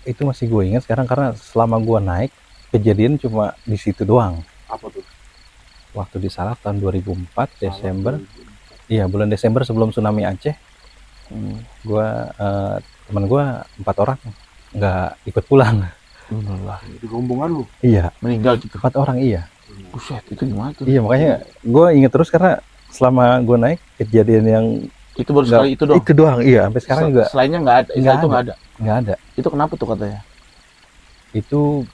Itu masih gue ingat sekarang karena selama gue naik kejadian cuma di situ doang. Apa tuh? Waktu di Salak tahun 2004 Salak Desember. 2004. Iya, bulan Desember sebelum tsunami Aceh. Gue teman gue 4 orang nggak ikut pulang. Di rombongan lu Iya, meninggal gitu. 4 orang iya. Buset, itu gimana tuh? Iya, makanya gue inget terus karena selama gue naik kejadian yang Itu baru sekali itu doang. Itu doang, iya. Sampai sekarang juga Selainnya nggak ada. nggak Itu nggak ada. nggak ada. Itu kenapa tuh katanya? Itu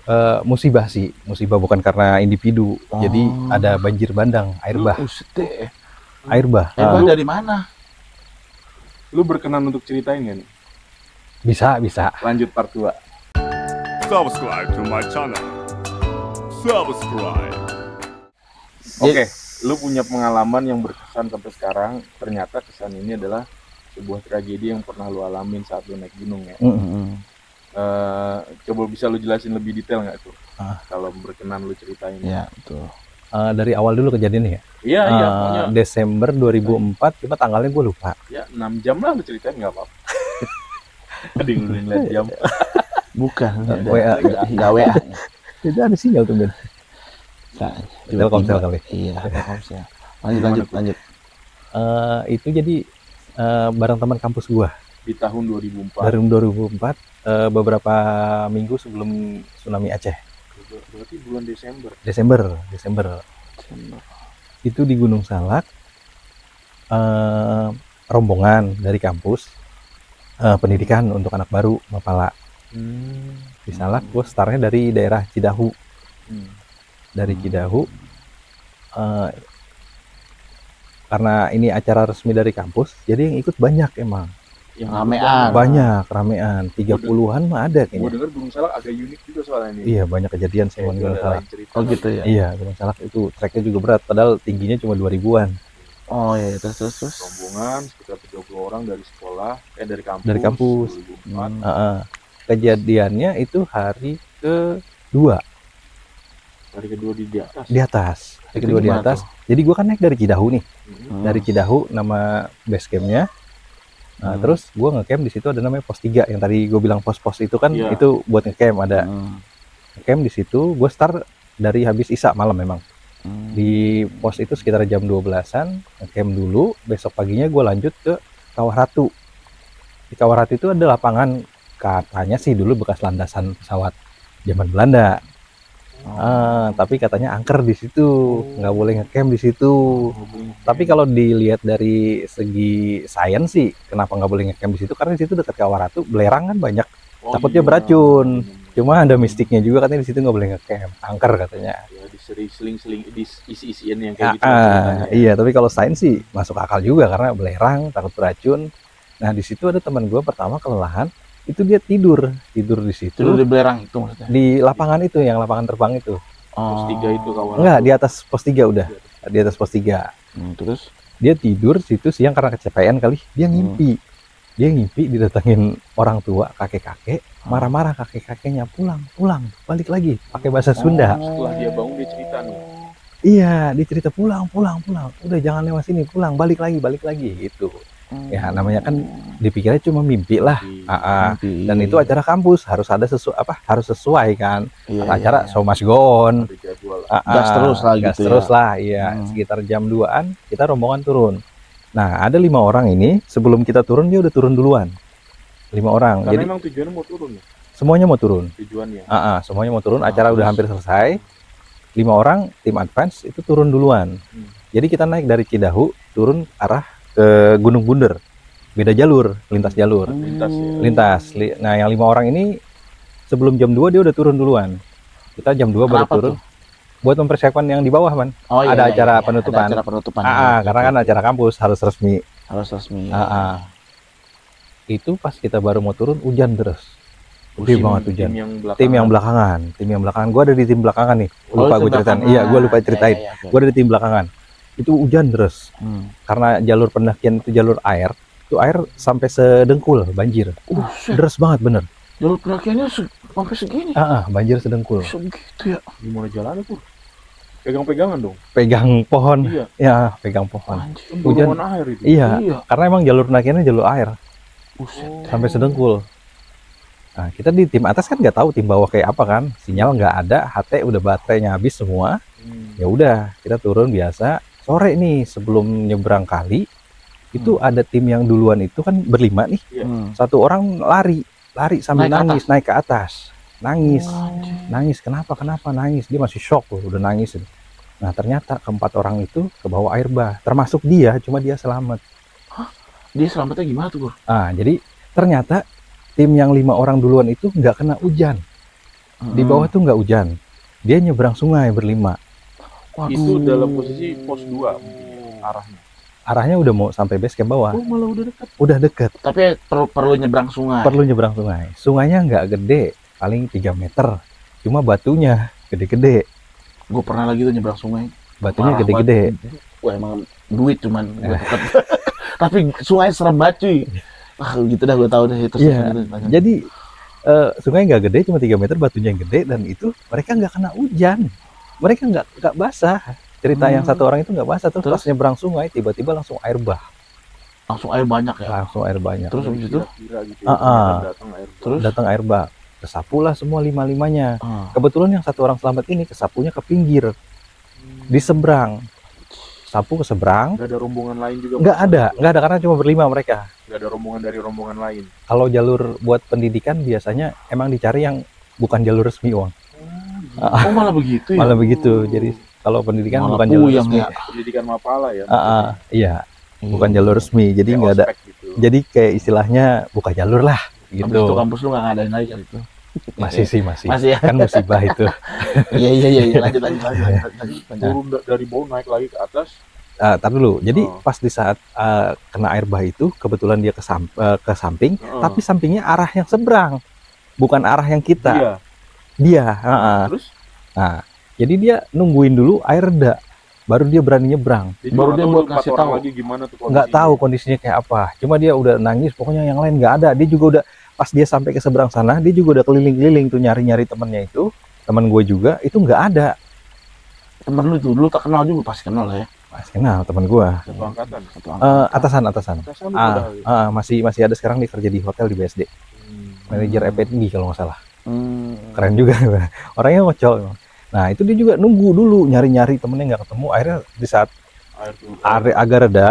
musibah sih, musibah bukan karena individu. Jadi ada banjir bandang, air bah. Buset deh. Air bah. Air bah dari mana? lu berkenan untuk ceritain nggak nih? Bisa. Lanjut part 2. Subscribe to my channel. Subscribe. Oke, lu punya pengalaman yang berkesan sampai sekarang. Ternyata kesan ini adalah sebuah tragedi yang pernah lu alamin saat lu naik gunung ya. Coba bisa lu jelasin lebih detail nggak tuh? Kalau berkenan lu ceritain. Ya, betul. Dari awal dulu kejadiannya ya. Iya, pokoknya Desember 2004, cuma tanggalnya gue lupa. ya 6 jam lah lu ceritain nggak apa-apa. Ada yang ngeliat jam. Bukan. WA. Nggak WA. Itu ada sinyal tuh Ben. Telkomsel kali. Iya, Telkomsel. Lanjut. Itu jadi bareng teman kampus gua Di tahun 2004. dari 2004, beberapa minggu sebelum tsunami Aceh. Berarti bulan Desember. Itu di Gunung Salak, rombongan dari kampus pendidikan untuk anak baru Mapala. Di Salak gue startnya dari daerah Cidahu. Dari Cidahu, karena ini acara resmi dari kampus, jadi yang ikut banyak emang. Yang Ramean. Banyak, ramean. 30-an mah ada Gue kayaknya. dengar Gunung Salak agak unik juga soalnya ini. Iya, banyak kejadian sih Kayak Gunung ada Salak. lain cerita. Oh gitu ya. Iya, Gunung Salak itu treknya juga berat, padahal tingginya cuma 2000-an. Oh iya, terus. Rombongan sekitar 30 orang dari sekolah, dari kampus. Dari kampus. 2004. Kejadiannya itu hari kedua Hari kedua di atas. di atas. Hari Itu kedua di gimana atas. Jadi gua kan naik dari Cidahu nih. Dari Hmm. Cidahu nama base campnya. Terus gue ngecamp di situ ada namanya pos 3 yang tadi gue bilang pos-pos itu kan. Iya. Itu buat ngecamp ada. Ngecamp di situ, gue start dari habis Isya malam memang. Di pos itu sekitar jam 12-an, ngecamp dulu, besok paginya gue lanjut ke Kawah Ratu. Di Kawah Ratu itu ada lapangan, katanya sih dulu bekas landasan pesawat zaman Belanda. Tapi katanya angker di situ, nggak boleh ngecamp di situ. Tapi kalau dilihat dari segi sains sih, kenapa nggak boleh ngecamp di situ? Karena di situ dekat Kawah Ratu, belerang kan banyak. Takutnya beracun. Cuma ada mistiknya juga, katanya di situ nggak boleh ngecamp, angker katanya. Ya, diseling-seling, isi-isian yang kayak gitu. Iya, tapi kalau sains sih masuk akal juga karena belerang, takut beracun. Nah di situ ada teman gue pertama kelelahan, itu dia tidur di situ. Tidur di belerang itu maksudnya. Di lapangan itu, yang lapangan terbang itu. Pos 3 itu kawan. Enggak, di atas pos 3 udah. Di atas pos 3. Terus Dia tidur situ siang karena kecapean kali. Dia ngimpi. Dia ngimpi didatangin orang tua, kakek-kakek, marah-marah kakek-kakeknya, pulang, balik lagi, pakai bahasa Sunda. Setelah dia bangun dia cerita nih. Iya, dia cerita pulang. Udah jangan lewat sini, pulang, balik lagi gitu. Ya namanya kan dipikirnya cuma mimpi lah. mimpi. Dan itu acara kampus harus ada harus sesuai kan. Iya, Acara iya. so much go on. Ada jadwal. Gas terus lah Gas gitu ya. terus lah, iya. Sekitar jam 2-an kita rombongan turun. Nah, ada 5 orang ini sebelum kita turun dia udah turun duluan. 5 orang. Karena Jadi emang tujuannya mau turun ya. semuanya mau turun. Tujuannya. Semuanya mau turun. Acara udah hampir selesai. 5 orang tim advance itu turun duluan. Jadi kita naik dari Cidahu turun arah ke Gunung Bunder. Beda jalur, lintas jalur. Lintas ya. Nah, yang 5 orang ini sebelum jam 2 dia udah turun duluan. Kita jam 2 baru Kenapa turun. tuh? Buat mempersiapkan yang di bawah, Man. Oh, iya, Ada iya, acara iya. penutupan. Ada acara penutupan. Karena kan acara kampus harus resmi. Harus resmi. Itu pas kita baru mau turun hujan deras. Gede banget hujan. Tim yang Tim yang belakangan. Gue ada di tim belakangan nih. Lupa gue ceritain. Iya, gue lupa ceritain. Gue ada di tim belakangan. Itu hujan deras. Karena jalur pendakian itu jalur air. Itu air sampai sedengkul, banjir. Deras banget bener. Jalur pendakiannya sampai segini. Banjir sedengkul. Segitu ya. Gimana jalannya tuh? Pegang-pegangan dong. Pegang pohon. Iya. Ya, pegang pohon. Hujan air itu. Iya. Karena emang jalur pendakiannya jalur air. Buset. Sampai sedengkul. Nah, kita di tim atas kan nggak tahu tim bawah kayak apa kan, sinyal nggak ada, HT udah baterainya habis semua. Ya udah, kita turun biasa. Sore nih sebelum nyebrang kali, itu ada tim yang duluan itu kan berlima nih. Satu orang lari sambil Naik ke nangis, naik ke atas, nangis, Anjing. nangis. Kenapa nangis? Dia masih shock loh, udah nangis. Nah ternyata keempat orang itu ke bawah air bah, termasuk dia, cuma dia selamat. Dia selamatnya gimana tuh, Bro? Ah, jadi ternyata tim yang 5 orang duluan itu nggak kena hujan. Di bawah tuh nggak hujan. Dia nyebrang sungai berlima. Waduh. Itu dalam posisi pos 2 mungkin ya, arahnya. Arahnya udah mau sampai base camp bawah. Oh, malah udah dekat. Udah deket. Tapi perlu nyebrang sungai. Perlu nyebrang sungai. Sungainya nggak gede, paling 3 meter. Cuma batunya gede-gede. Gue pernah lagi tuh nyebrang sungai. Batunya Parah gede-gede. Wah, emang duit cuman gue tetep. Tapi sungai serem banget cuy. Ah, gitu dah gue tahu deh itu. Iya. Jadi sungai nggak gede, cuma 3 meter, batunya yang gede, dan itu mereka nggak kena hujan. Mereka nggak basah. Cerita yang satu orang itu nggak basah, terus pas nyebrang sungai tiba-tiba langsung air bah. Langsung air banyak ya. Langsung air banyak. Terus habis itu Kira gitu. Datang air. terus Datang air bah. Kesapulah semua lima-limanya. ah, Kebetulan yang satu orang selamat ini kesapunya ke pinggir, di seberang. Sapu ke seberang. Nggak ada rombongan lain juga. Nggak ada karena cuma berlima mereka. Nggak ada rombongan dari rombongan lain. Kalau jalur buat pendidikan biasanya emang dicari yang bukan jalur resmi, Wang. oh malah begitu ya. Malah begitu. Jadi kalau pendidikan Malah bukan jalur puyeng resmi. ya. Pendidikan Mapala ya. Iya, bukan jalur resmi. Jadi Kayak nggak ada. ospek gitu. Jadi kayak istilahnya buka jalur lah Habis itu gitu. kampus lu nggak ngadain lagi kali itu. Masih sih, masih. Masih ya. Kan musibah itu. Iya lanjut. Turun dari bawah naik lagi ke atas. Tar dulu. Jadi Oh. pas di saat kena air bah itu, kebetulan dia ke samping, tapi sampingnya arah yang seberang, bukan arah yang kita. Dia. Terus Nah, jadi dia nungguin dulu air reda, baru dia berani nyebrang. Baru dia buat ngasih tahu. lagi gimana tuh Nggak tahu kondisinya kayak apa. Cuma dia udah nangis, pokoknya yang lain nggak ada. Dia juga udah, pas dia sampai ke seberang sana, dia juga udah keliling-keliling tuh nyari-nyari temennya itu. Teman gue juga, itu nggak ada. Temen lu itu dulu tak kenal juga, pasti kenal lah ya. Masih kenal teman gue. Satu angkatan. Satu angkatan. Atasan. Atasan lu udah. Masih ada sekarang, dia kerja di hotel di BSD. Manajer F&B kalau nggak salah. Keren juga. Orangnya ngocol emang. Nah, itu dia juga nunggu dulu, nyari-nyari temennya nggak ketemu. Akhirnya di saat Air agak reda,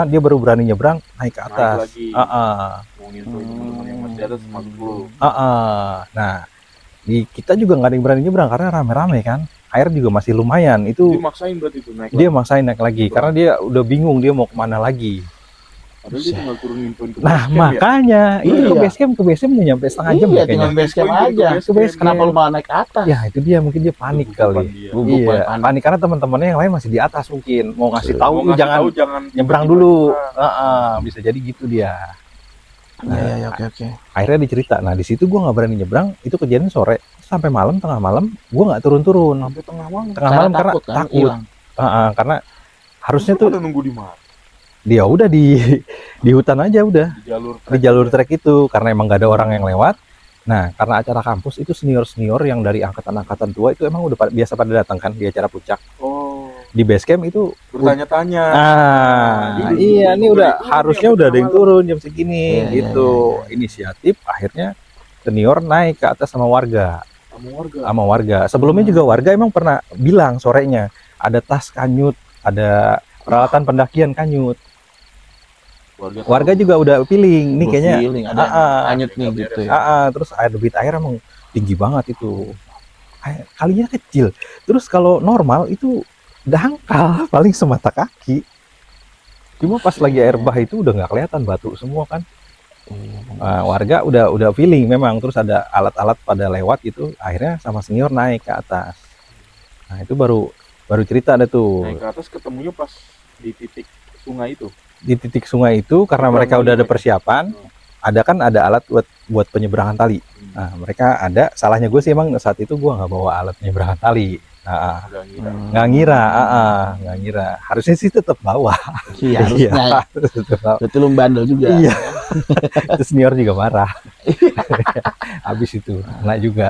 dia baru berani nyebrang, naik ke atas. lagi. Ngomongin tuh teman-teman yang masih di atas masuk dulu. Nah, kita juga nggak ada yang berani nyebrang karena rame-rame kan. Air juga masih lumayan. Itu Dia maksain berarti itu naik. dia maksain naik lagi karena dia udah bingung dia mau kemana lagi. Padahal dia tinggal turunin poin ke Nah, base camp ya. makanya itu Iya. ke base camp udah nyampe setengah jam Iya, ya tinggal kayaknya. base camp Poin aja. ke base camp. Kenapa lu malah naik ke atas? Ya, itu dia, mungkin dia panik kali. Gugup Iya, panik. panik karena teman-temannya yang lain masih di atas mungkin. Mau ngasih Mau tahu Mau lu ngasih jangan tahu, jangan nyebrang tiba-tiba dulu. nyebrang. Bisa jadi gitu dia. Iya, oke. Akhirnya dicerita. Nah, di situ gua nggak berani nyebrang. Itu kejadian sore sampai malam, tengah malam gua nggak turun-turun. Sampai tengah malam. Tengah malam karena kan, takut. hilang. Karena harusnya Lu tuh pada nunggu di mana? dia udah di hutan aja udah. Di jalur Di jalur trek itu karena emang gak ada orang yang lewat. Nah, karena acara kampus itu senior yang dari angkatan tua itu emang udah biasa pada datang kan di acara puncak. Oh, Di base camp itu bertanya-tanya. iya, ini udah harusnya udah ada yang turun jam segini Iya, gitu. Inisiatif akhirnya senior naik ke atas sama warga. Sama warga. Sebelumnya juga warga emang pernah bilang sorenya ada tas kanyut, ada peralatan pendakian kanyut. Warga juga udah feeling nih kayaknya. Feeling ada anyut nih gitu ya. Terus debit air emang tinggi banget itu. Kalinya kecil. Terus kalau normal itu dangkal paling semata kaki. Cuma pas lagi air bah itu udah nggak kelihatan, batu semua kan. Warga udah feeling memang. Terus ada alat-alat pada lewat gitu. Akhirnya sama senior naik ke atas. Nah, itu baru cerita ada tuh. Naik ke atas ketemunya pas di titik sungai itu. Di titik sungai itu karena mereka udah ada persiapan, ada alat buat penyeberangan tali. Nah, mereka ada. Salahnya gue sih emang saat itu gue nggak bawa alat penyeberangan tali. Nggak ngira. Harusnya sih tetap bawa. Iya, harusnya. Berarti lu bandel juga. Iya. Itu senior juga marah. Habis itu kena juga.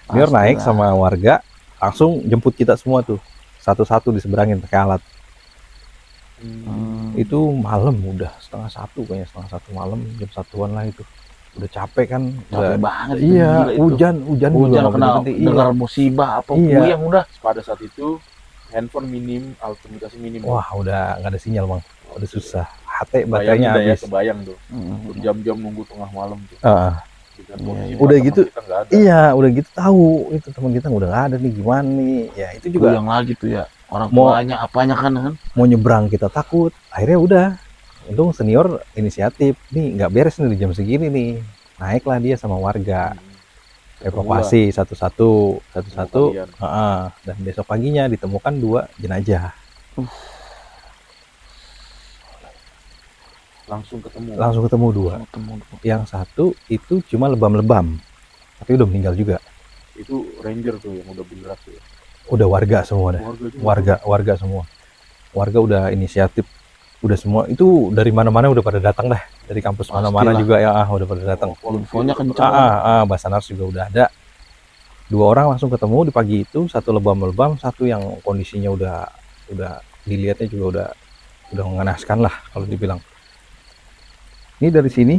Senior naik sama warga langsung jemput kita semua tuh. Satu-satu diseberangin pakai alat. Itu malam udah setengah satu malam, jam 1-an lah itu. udah capek kan, Capek udah banget itu, iya, gila itu. hujan juga Hujan nggak kena berhenti. Iya. dengar musibah apa Iya. yang udah. Pada saat itu handphone minim, alat komunikasi minim. Wah, udah nggak ada sinyal bang, udah susah. HT Bayangin baterainya dah ya, habis. kebayang tuh. Mm. Berjam-jam nunggu tengah malam tuh. Heeh. Dengan Iya, kondisi iya. Udah teman gitu, kita nggak ada. iya, udah gitu tahu itu teman kita udah nggak ada nih, gimana nih? Ya itu juga Yang lagi tuh ya orang Mau- tuanya apanya kan. mau nyebrang kita takut. Akhirnya udah, untung senior inisiatif, nih nggak beres nih di jam segini nih. Naiklah dia sama warga, evakuasi satu-satu. Kalian. Heeh. Dan besok paginya ditemukan 2 jenazah. Langsung ketemu. Langsung ketemu 2. Yang satu itu cuma lebam-lebam, tapi udah meninggal juga. Itu ranger tuh yang udah bergerak tuh. Udah warga semua dah. Warga juga. Warga semua. Warga udah inisiatif, udah semua itu dari mana-mana udah pada datang dah. Dari kampus mana-mana Pastilah. juga ya udah pada datang. Infonya kencang. Basarnas juga udah ada. 2 orang langsung ketemu di pagi itu, satu lebam-lebam, satu yang kondisinya udah dilihatnya juga udah mengenaskan lah kalau dibilang. Ini dari sini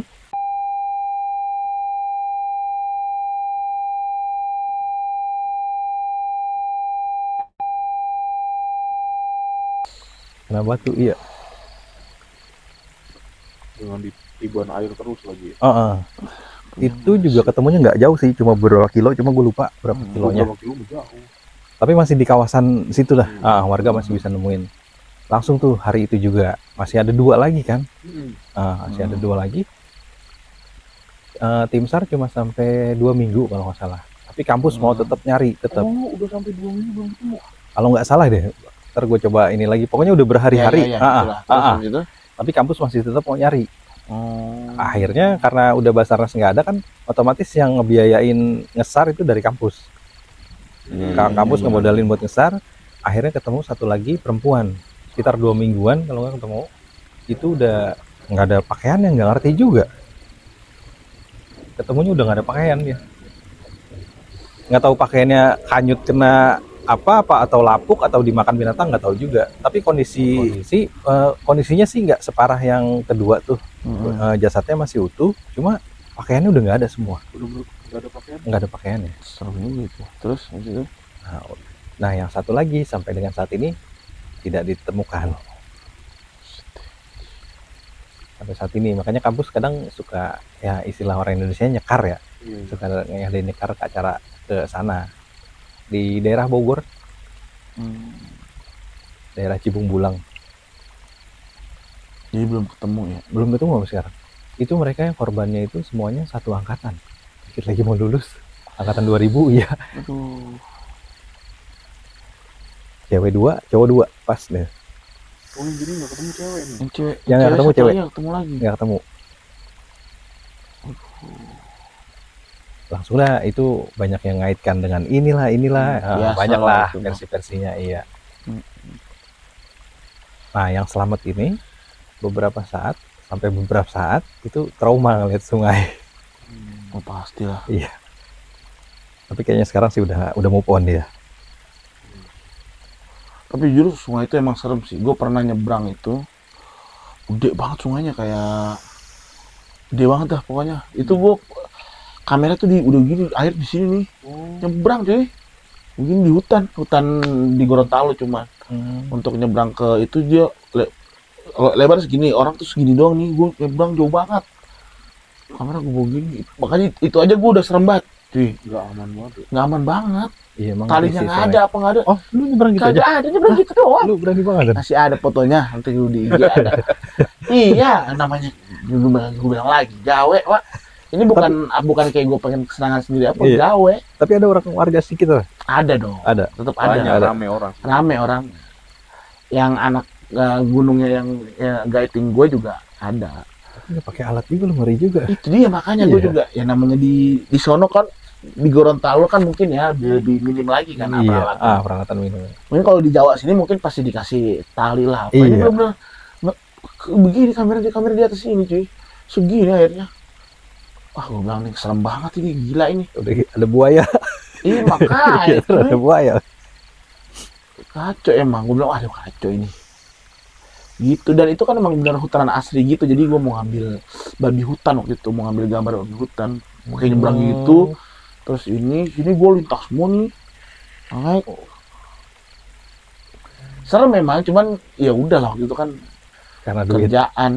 kena batu, iya. Dengan ditiban air terus lagi. Itu juga ketemunya nggak jauh sih, cuma beberapa kilo, cuma gue lupa berapa kilonya. Beberapa kilo jauh. Tapi masih di kawasan situ lah. Warga masih bisa nemuin. Langsung tuh hari itu juga masih ada 2 lagi kan. Masih ada 2 lagi. Tim SAR cuma sampai 2 minggu kalau nggak salah. Tapi kampus mau tetap nyari, tetap. Oh, udah sampai 2 minggu belum ketemu. Kalau nggak salah deh. Ntar gue coba ini lagi. Pokoknya udah berhari-hari. Iya, itulah. Terus gitu. Tapi kampus masih tetap mau nyari. Akhirnya karena udah Basarnas nggak ada kan, otomatis yang ngebiayain ngesar itu dari kampus. Kampus ngemodalin buat ngesar. Akhirnya ketemu satu lagi perempuan. Sekitar 2 mingguan kalau nggak ketemu. Itu udah nggak ada pakaian, yang nggak ngerti juga. Ketemunya udah nggak ada pakaian dia. Nggak tahu pakaiannya hanyut kena apa atau lapuk atau dimakan binatang, nggak tahu juga. Tapi kondisinya sih nggak separah yang kedua tuh. Jasadnya masih utuh, cuma pakaiannya udah nggak ada semua. Udah nggak ada pakaian. Nggak ada pakaiannya. Serem gitu. Terus gitu. Nah yang satu lagi sampai dengan saat ini tidak ditemukan. Sampai saat ini, makanya kampus kadang suka ya istilah orang Indonesia nyekar ya. Suka ada nyekar ke acara ke sana. Di daerah Bogor, daerah Cibung Bulang. Jadi belum ketemu ya. Belum ketemu sampai sekarang. Itu mereka yang korbannya itu semuanya satu angkatan. Dikit lagi mau lulus. Angkatan 2000, iya. Aduh. Cewek 2, cowok 2, pas deh. Oh, jadi nggak ketemu cewek nih. Yang cewek. Yang nggak ketemu cewek. Ketemu lagi. Nggak ketemu. Langsung lah itu banyak yang ngaitkan dengan inilah. Banyak lah versi-versinya, iya. Nah, yang selamat ini beberapa saat itu trauma ngeliat sungai. Oh pastilah. Iya. Tapi kayaknya sekarang sih udah move on dia. Tapi jujur sungai itu emang serem sih. Gue pernah nyebrang itu, gede banget sungainya, kayak gede banget dah pokoknya. Itu gue kamera tuh udah gini, air di sini nih. Nyebrang cuy. Mungkin di hutan di Gorontalo cuman. Untuk nyebrang ke itu dia lebar segini, orang tuh segini doang nih. Gue nyebrang jauh banget. Kamera gue bawa gini. Makanya itu aja gue udah serem banget cuy. Nggak aman banget. Nggak aman banget. Iya, emang Talinya nggak ada, apa nggak ada. Oh, lu nyebrang gitu aja? Kagak ada, nyebrang gitu doang. Lu berani banget kan? Masih ada fotonya, nanti gue di IG ada. Iya, namanya gue bilang lagi gawe, Wak. Ini bukan kayak gue pengen kesenangan sendiri apa, Iya. gawe. Tapi ada orang warga sedikit lah. Ada dong. Ada. Tetap Banyak ada. rame orang. Rame orang. Yang anak gunungnya yang guiding gue juga ada. Tapi nggak pakai alat juga, lu ngeri juga. Itu dia makanya gue juga. Ya namanya di sono kan, di Gorontalo kan mungkin ya lebih minim lagi kan Iya, peralatan. peralatan minum. Mungkin kalau di Jawa sini mungkin pasti dikasih tali lah. Apa ini Iya. benar-benar begini kamera di atas ini cuy. Segini akhirnya. Wah, gue bilang nih serem banget ini, gila ini. Udah ada buaya. Iya makanya. Ada buaya. Kacau emang. Gue bilang, aduh kacau ini. gitu. Dan itu kan emang benar hutanan asli gitu, jadi gue mau ngambil babi hutan waktu itu, mau ngambil gambar babi hutan, pakai nyebrang gitu. Terus sini gue lintas semua nih, naik. Serem memang, cuman ya udah lah waktu itu kan Karena duit. kerjaan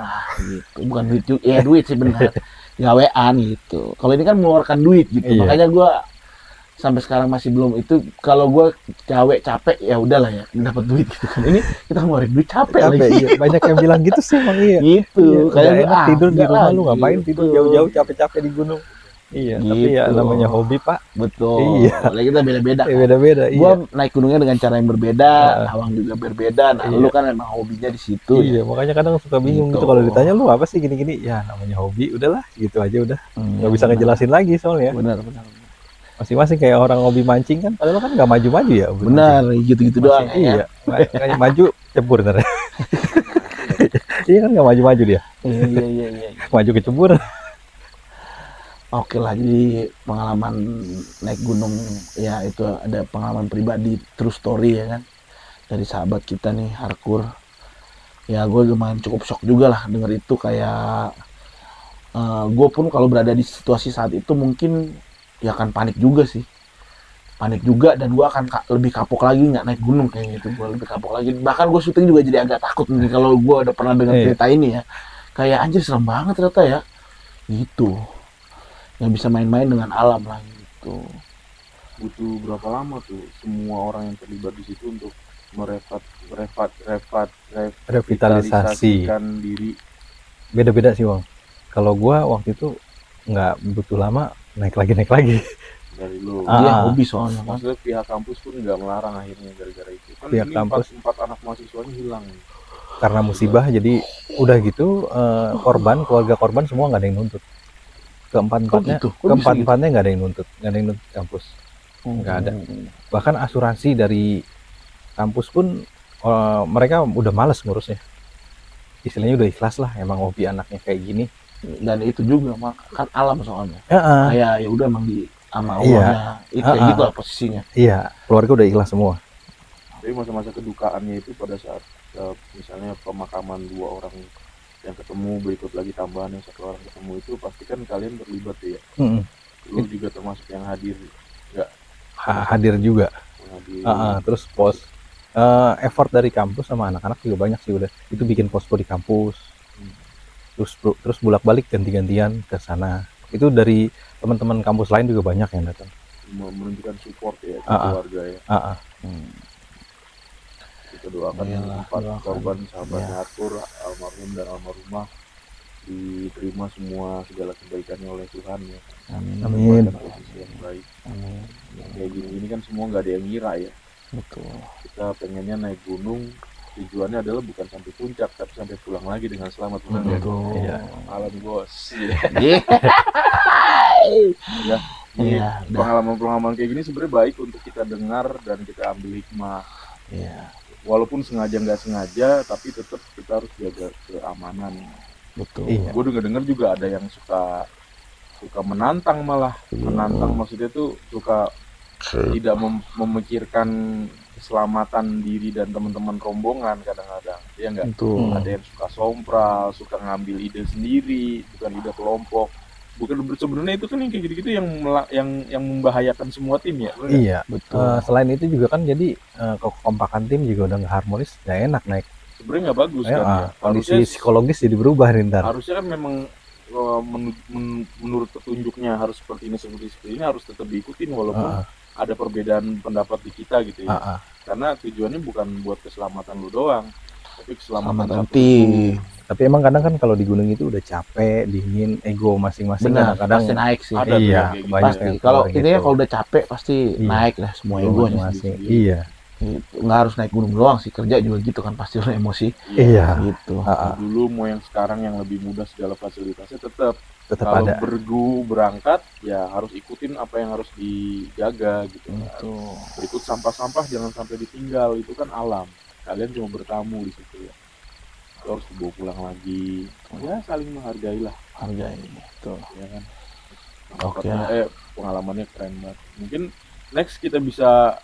lah gitu, bukan duit juga, ya duit sih benar, gawean gitu. Kalau ini kan mengeluarkan duit gitu, Iya. makanya gue sampai sekarang masih belum itu. Kalau gue capek ya udahlah ya, dapat duit gitu kan. Ini kita ngeluarin duit capek Capek, lagi. iya. Banyak yang bilang gitu sih emang iya. Gitu. Iya, Kayak nggak enak tidur di enggak rumah, lah, lu ngapain gitu. tidur jauh-jauh capek-capek di gunung. Iya, tapi ya Gitu. namanya hobi, Pak. Betul. Iya. Lagi kita beda-beda. Ya, Kan? beda-beda, Gua iya. naik gunungnya dengan cara yang berbeda, Heeh. Awang juga berbeda. Nah, Iya. lu kan emang hobinya di situ Iya, ya. makanya kadang suka bingung Gitu. gitu kalau ditanya lu apa sih gini-gini. Ya namanya hobi, udahlah gitu aja udah. Nggak bisa benar. ngejelasin lagi soalnya. Benar. Masing-masing kayak orang hobi mancing kan, padahal kan nggak maju-maju ya. hobi Benar, mancing. gitu-gitu Masih- doang Iya, ya. makanya maju cebur ntar. Iya kan nggak maju-maju dia, Iya. maju kecebur. Oke lah, jadi pengalaman naik gunung ya itu ada pengalaman pribadi, true story ya kan, dari sahabat kita nih Harkur. Ya gue lumayan cukup shock juga lah denger itu, kayak gue pun kalau berada di situasi saat itu mungkin ya akan panik juga sih, dan gue akan lebih kapok lagi nggak naik gunung kayak gitu. Gue lebih kapok lagi, bahkan gue syuting juga jadi agak takut nih kalau gue udah pernah dengar Iya. cerita ini ya, kayak anjir serem banget ternyata ya gitu, yang bisa main-main dengan alam lah gitu. Butuh berapa lama tuh semua orang yang terlibat di situ untuk Revitalisasikan diri? beda-beda sih Wang. Kalau gua waktu itu nggak butuh lama, naik lagi. Dari lu. Dia Ah. hobi soalnya kan. Maksudnya pihak kampus pun nggak melarang akhirnya gara-gara itu. Kan Pihak ini kampus. empat anak mahasiswanya hilang. Karena musibah jadi udah gitu keluarga korban semua nggak ada yang nuntut. Keempat-empatnya gitu? Kok bisa keempat-empatnya nggak ada yang nuntut kampus. Nggak ada. Bahkan asuransi dari kampus pun mereka udah males ngurusnya. Istilahnya udah ikhlas lah, emang hobi anaknya kayak gini. Dan itu juga kan alam soalnya. Heeh. Kayak ya udah emang di sama Iya. Allahnya. Itu kayak Ah. gitu lah posisinya. Iya, keluarga udah ikhlas semua. Tapi masa-masa kedukaannya itu pada saat misalnya pemakaman 2 orang yang ketemu, berikut lagi tambahan yang 1 orang ketemu, itu pasti kan kalian terlibat ya. Mm-mm. Lu juga termasuk yang hadir, Hadir juga. hadir. Terus pos effort dari kampus sama anak-anak juga banyak sih udah. Itu bikin posko di kampus. Terus bolak-balik ganti-gantian ke sana. Itu dari teman-teman kampus lain juga banyak yang datang. Menunjukkan support ya ke Ah, ah. keluarga ya. Kita doakan Iyalah, 4 doakan. korban sahabatnya Iya. Arthur, almarhum dan almarhumah, diterima semua segala kebaikannya oleh Tuhan ya. Amin. Amin. Pada posisi yang baik. Amin. Kayak gini kan semua nggak ada yang ngira ya. Betul. Kita pengennya naik gunung, tujuannya adalah bukan sampai puncak tapi sampai pulang lagi dengan selamat, benar ya? Betul. Iya. Alam bos ya. Iya. Ya, ini Iya, udah. pengalaman-pengalaman kayak gini sebenarnya baik untuk kita dengar dan kita ambil hikmah. Iya. Walaupun sengaja nggak sengaja, tapi tetap kita harus jaga keamanan. Betul. Iya. Gue dengar juga ada yang suka menantang, malah menantang, maksudnya tuh suka tidak memikirkan keselamatan diri dan teman-teman rombongan kadang-kadang, ya enggak? Betul. Ada yang suka sompral, suka ngambil ide sendiri, bukan ide kelompok. Bukan, sebenarnya itu kan yang kayak gitu-gitu yang membahayakan semua tim ya. bener nggak? Iya. Betul. Selain itu juga kan jadi kekompakan tim juga udah nggak harmonis, nggak enak naik. Sebenarnya nggak bagus kan ya. Kondisi psikologis jadi berubah nih ntar. Harusnya kan memang menurut petunjuknya harus seperti ini harus tetap diikutin walaupun ada perbedaan pendapat di kita gitu ya. Karena tujuannya bukan buat keselamatan lu doang, tapi keselamatan satu tim. Tapi emang kadang kan kalau di gunung itu udah capek, dingin, ego masing-masing Benar, kadang pasti naik sih. ada tuh iya, yang kayak gitu. banyak Pasti. yang Kalau keluar intinya gitu. kalau udah capek pasti Iya. naik lah semua Ego egonya. masing-masing. sendiri. Iya. Gitu. Nggak harus naik gunung doang sih, kerja juga gitu kan pasti lo emosi. Iya. Gitu. Dulu mau yang sekarang yang lebih mudah segala fasilitasnya, tetap Tetap kalau ada. berangkat ya harus ikutin apa yang harus dijaga gitu kan. Gitu. Berikut sampah-sampah jangan sampai ditinggal, itu kan alam. Kalian cuma bertamu di situ ya. Itu harus dibawa pulang lagi. Ya saling menghargai lah, Hargai gitu. ya kan. Oke. Pengalamannya keren banget. Mungkin next kita bisa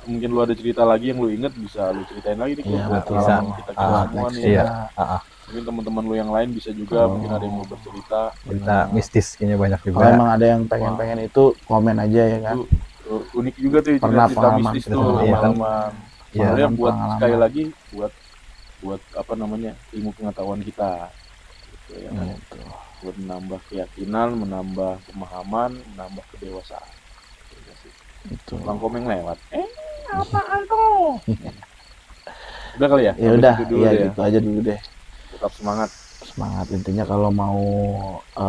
mungkin lu ada cerita lagi yang lu inget bisa lu ceritain lagi nih Iya, buat betul. pengalaman Bisa. kita Buat semua next nih. Iya. ya. Mungkin teman-teman lu yang lain bisa juga Oh. mungkin ada yang mau bercerita. Cerita mistis kayaknya banyak Kalau juga. emang ada yang pengen itu komen aja ya kan. Itu unik juga tuh Pernah cerita pengalaman, mistis cerita tuh pengalaman. pengalaman. Iya. Sebenarnya buat Pengalaman. sekali lagi buat apa namanya ilmu pengetahuan kita gitu ya kan. Gitu. Buat menambah keyakinan, menambah pemahaman, menambah kedewasaan. Gitu sih. Itu. Bang Komeng lewat. Apaan tuh? Udah kali ya? Ya Sampai udah, situ dulu ya deh ya. gitu aja dulu deh. Tetap semangat. Semangat, intinya kalau mau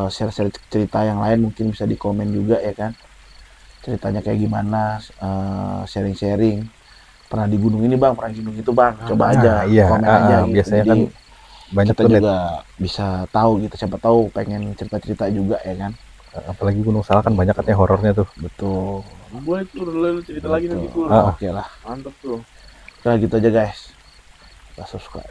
share-share cerita yang lain mungkin bisa di komen juga ya kan. Ceritanya kayak gimana, sharing-sharing. Pernah di gunung ini bang, pernah di gunung itu bang, coba Nah, aja iya, komen aja gitu. biasanya Jadi kan banyak kita tuh juga bisa tahu gitu, siapa tahu pengen cerita-cerita juga ya kan. apalagi Gunung Salak kan banyak katanya horornya tuh. Betul. Boleh tuh, lu cerita lagi nanti tuh. Oke lah. Mantap tuh. Udah gitu aja guys. Subscribe.